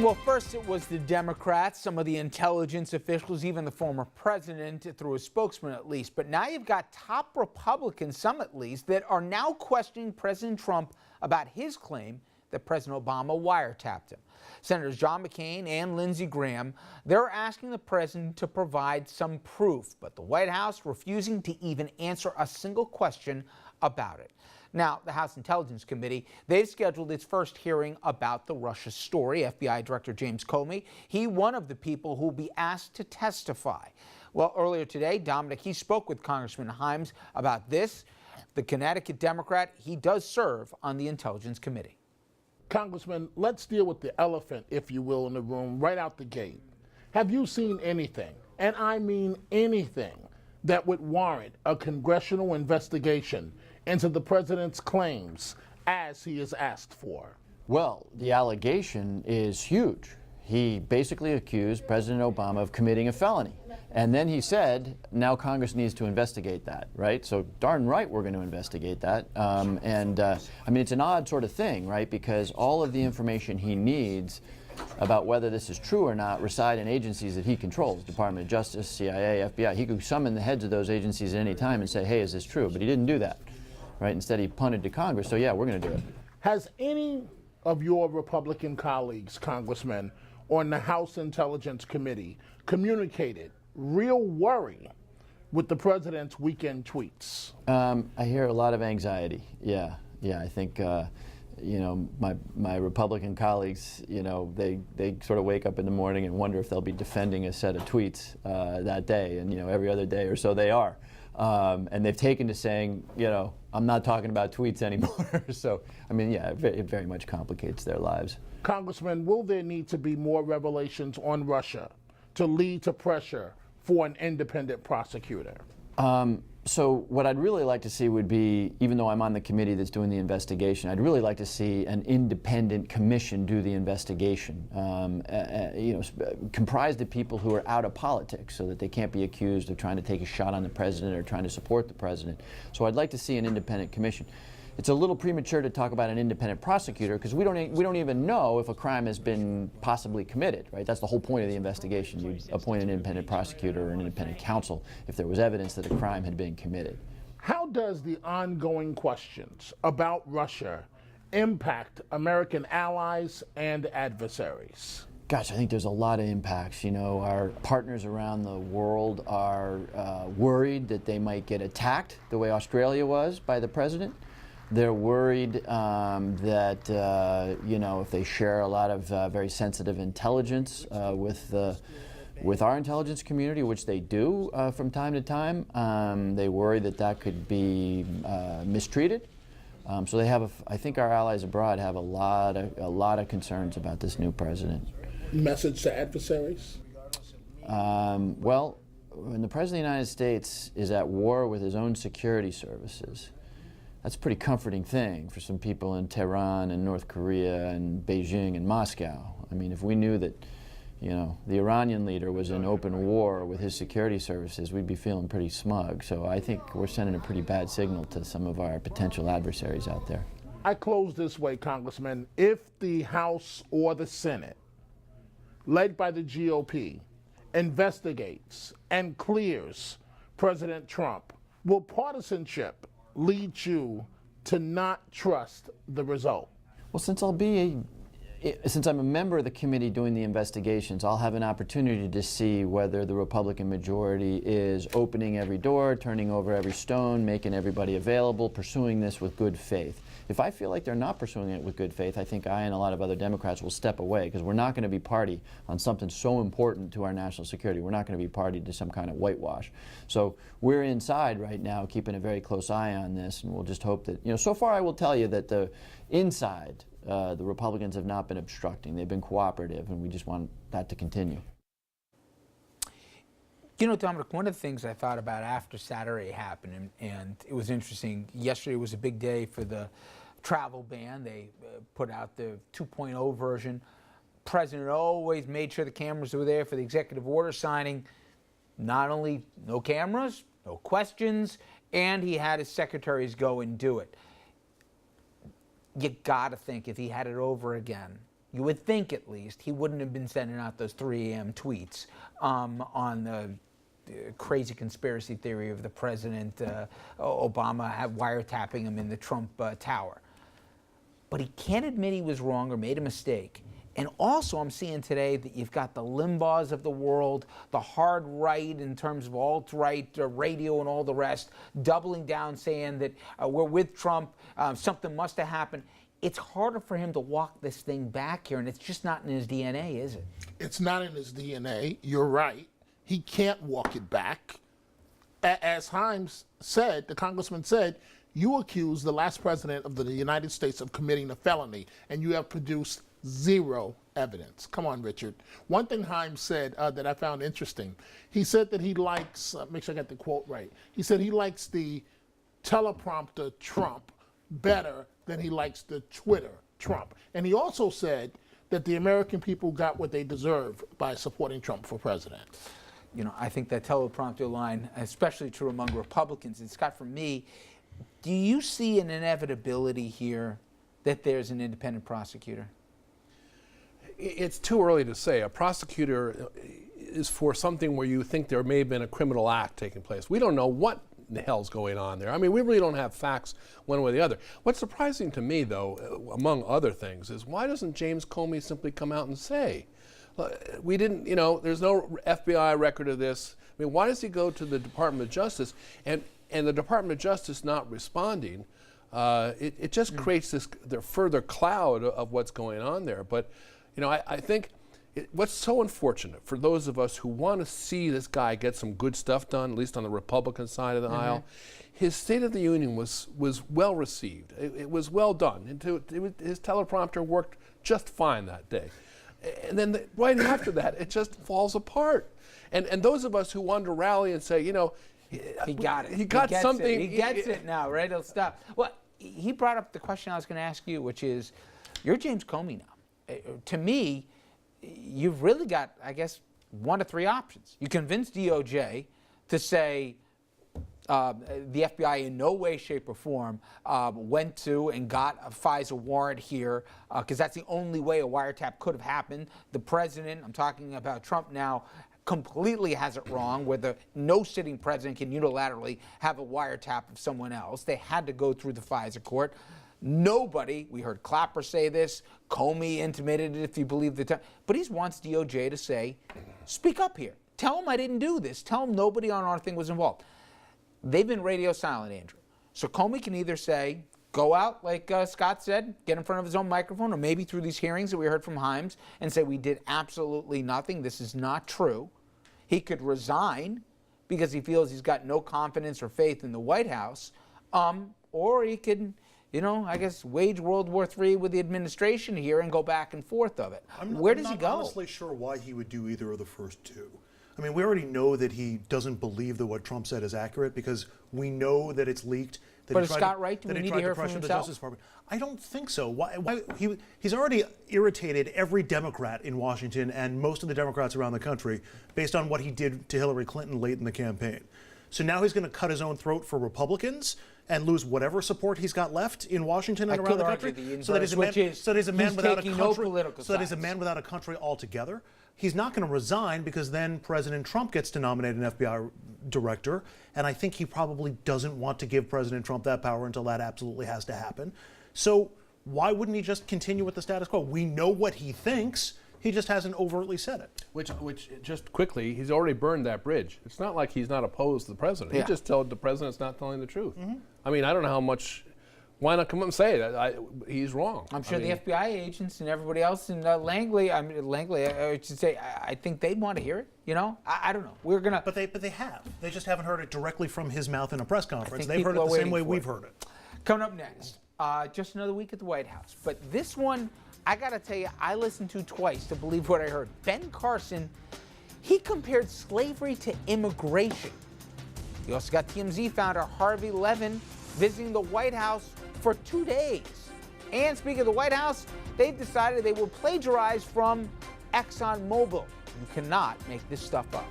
Well, first it was the Democrats, some of the intelligence officials, even the former president through a spokesman at least. But now you've got top Republicans, some at least, that are now questioning President Trump about his claim that President Obama wiretapped him. Senators John McCain and Lindsey Graham, they're asking the president to provide some proof, but the White House refusing to even answer a single question about it. Now, the House Intelligence Committee, they've scheduled its first hearing about the Russia story. FBI Director James Comey, he one of the people who will be asked to testify. Well, earlier today, Dominic, he spoke with Congressman Himes about this. The Connecticut Democrat, he does serve on the Intelligence Committee. Congressman, let's deal with the elephant, if you will, in the room right out the gate. Have you seen anything, and I mean anything, that would warrant a congressional investigation into the president's claims as he is asked for? Well, the allegation is huge. He basically accused President Obama of committing a felony. And then he said, now Congress needs to investigate that, right? So darn right we're going to investigate that. I mean, it's an odd sort of thing, right? Because all of the information he needs about whether this is true or not reside in agencies that he controls, Department of Justice, CIA, FBI. He could summon the heads of those agencies at any time and say, hey, is this true? But he didn't do that, right? Instead, he punted to Congress. So yeah, we're going to do it. Has any of your Republican colleagues, Congressman, on the House Intelligence Committee communicated real worry with the president's weekend tweets? I hear a lot of anxiety. Yeah. I think you know, my Republican colleagues, you know, they sort of wake up in the morning and wonder if they'll be defending a set of tweets that day, and you know, every other day or so they are, and they've taken to saying, you know, I'm not talking about tweets anymore. So I mean, yeah, it very much complicates their lives. Congressman, will there need to be more revelations on Russia to lead to pressure for an independent prosecutor? So what I'd really like to see would be, even though I'm on the committee that's doing the investigation, I'd really like to see an independent commission do the investigation, you know, comprised of people who are out of politics so that they can't be accused of trying to take a shot on the president or trying to support the president. So I'd like to see an independent commission. It's a little premature to talk about an independent prosecutor because we don't even know if a crime has been possibly committed, right? That's the whole point of the investigation. You appoint an independent prosecutor or an independent counsel if there was evidence that a crime had been committed. How does the ongoing questions about Russia impact American allies and adversaries? Gosh, I think there's a lot of impacts. You know, our partners around the world are worried that they might get attacked the way Australia was by the president. They're worried that, you know, if they share a lot of very sensitive intelligence with our intelligence community, which they do from time to time, they worry that that could be mistreated. So they have, I think our allies abroad have a lot of concerns about this new president. Message to adversaries? Well, when the President of the United States is at war with his own security services, that's a pretty comforting thing for some people in Tehran and North Korea and Beijing and Moscow. I mean, if we knew that, you know, the Iranian leader was in open war with his security services, we'd be feeling pretty smug. So I think we're sending a pretty bad signal to some of our potential adversaries out there. I close this way, Congressman. If the House or the Senate, led by the GOP, investigates and clears President Trump, will partisanship lead you to not trust the result? Well, since I'm a member of the committee doing the investigations, I'll have an opportunity to see whether the Republican majority is opening every door, turning over every stone, making everybody available, pursuing this with good faith. If I feel like they're not pursuing it with good faith, I think I and a lot of other Democrats will step away, because we're not going to be party on something so important to our national security. We're not going to be party to some kind of whitewash. So we're inside right now keeping a very close eye on this, and we'll just hope that, you know, so far I will tell you that the inside, the Republicans have not been obstructing. They've been cooperative, and we just want that to continue. You know, Dominic, one of the things I thought about after Saturday happened, and it was interesting, yesterday was a big day for the travel ban. They put out the 2.0 version. President always made sure the cameras were there for the executive order signing. Not only no cameras, no questions, and he had his secretaries go and do it. You gotta think if he had it over again, you would think at least, he wouldn't have been sending out those 3 a.m. tweets on the crazy conspiracy theory of the president, Obama wiretapping him in the Trump Tower. But he can't admit he was wrong or made a mistake. And also, I'm seeing today that you've got the Limbaughs of the world, the hard right in terms of alt-right radio and all the rest, doubling down saying that we're with Trump, something must have happened. It's harder for him to walk this thing back here, and it's just not in his DNA, is it? It's not in his DNA. You're right. He can't walk it back. As Himes said, the congressman said, you accuse the last president of the United States of committing a felony, and you have produced zero evidence. Come on, Richard. One thing Himes said that I found interesting, he said that he likes, make sure I got the quote right, he said he likes the teleprompter Trump better than he likes the Twitter Trump. And he also said that the American people got what they deserve by supporting Trump for president. You know, I think that teleprompter line, especially true among Republicans. And Scott, for me, do you see an inevitability here that there's an independent prosecutor? It's too early to say. A prosecutor is for something where you think there may have been a criminal act taking place. We don't know what the hell's going on there. I mean, we really don't have facts one way or the other. What's surprising to me, though, among other things, is why doesn't James Comey simply come out and say, we didn't, you know, there's no FBI record of this. I mean, why does he go to the Department of Justice and the Department of Justice not responding? It just creates this further cloud of what's going on there. But, you know, I think what's so unfortunate for those of us who want to see this guy get some good stuff done, at least on the Republican side of the aisle, his State of the Union was well received. It was well done. His teleprompter worked just fine that day. And then right after that, it just falls apart. And those of us who wanted to rally and say, you know, he got it. He got something. He gets it now, right? He'll stop. Well, he brought up the question I was going to ask you, which is, you're James Comey now. To me, you've really got, I guess, 1 of 3 options. You convince DOJ to say the FBI in no way, shape, or form went to and got a FISA warrant here, because that's the only way a wiretap could have happened. The president, I'm talking about Trump now, completely has it wrong, where no sitting president can unilaterally have a wiretap of someone else. They had to go through the FISA court. Nobody, we heard Clapper say this, Comey intimated it if you believe the time, but he wants DOJ to say, speak up here. Tell him I didn't do this. Tell him nobody on our thing was involved. They've been radio silent, Andrew. So Comey can either say, go out, like Scott said, get in front of his own microphone, or maybe through these hearings that we heard from Himes, and say we did absolutely nothing. This is not true. He could resign because he feels he's got no confidence or faith in the White House, or he could, you know, I guess wage World War III with the administration here and go back and forth of it. Where does he go? I'm not honestly sure why he would do either of the first two. I mean, we already know that he doesn't believe that what Trump said is accurate because we know that it's leaked. But is Scott right? Do we need to hear from himself? I don't think so. Why he's already irritated every Democrat in Washington and most of the Democrats around the country based on what he did to Hillary Clinton late in the campaign. So now he's going to cut his own throat for Republicans and lose whatever support he's got left in Washington and around the country. So that he's a man without a country altogether. He's not going to resign because then President Trump gets to nominate an FBI director, and I think he probably doesn't want to give President Trump that power until that absolutely has to happen. So why wouldn't he just continue with the status quo? We know what he thinks. He just hasn't overtly said it. Which just quickly, he's already burned that bridge. It's not like he's not opposed to the president. Yeah. He just told the president's not telling the truth. I mean, I don't know how much. Why not come up and say that? He's wrong. I'm sure the FBI agents and everybody else in Langley, I should say, I think they'd want to hear it. You know, I don't know. We're gonna. But they have. They just haven't heard it directly from his mouth in a press conference. They've people heard it the same way for we've heard it. Coming up next, just another week at the White House. But this one, I got to tell you, I listened to twice to believe what I heard. Ben Carson, he compared slavery to immigration. You also got TMZ founder Harvey Levin visiting the White House for 2 days. And speaking of the White House, they've decided they will plagiarize from ExxonMobil. You cannot make this stuff up.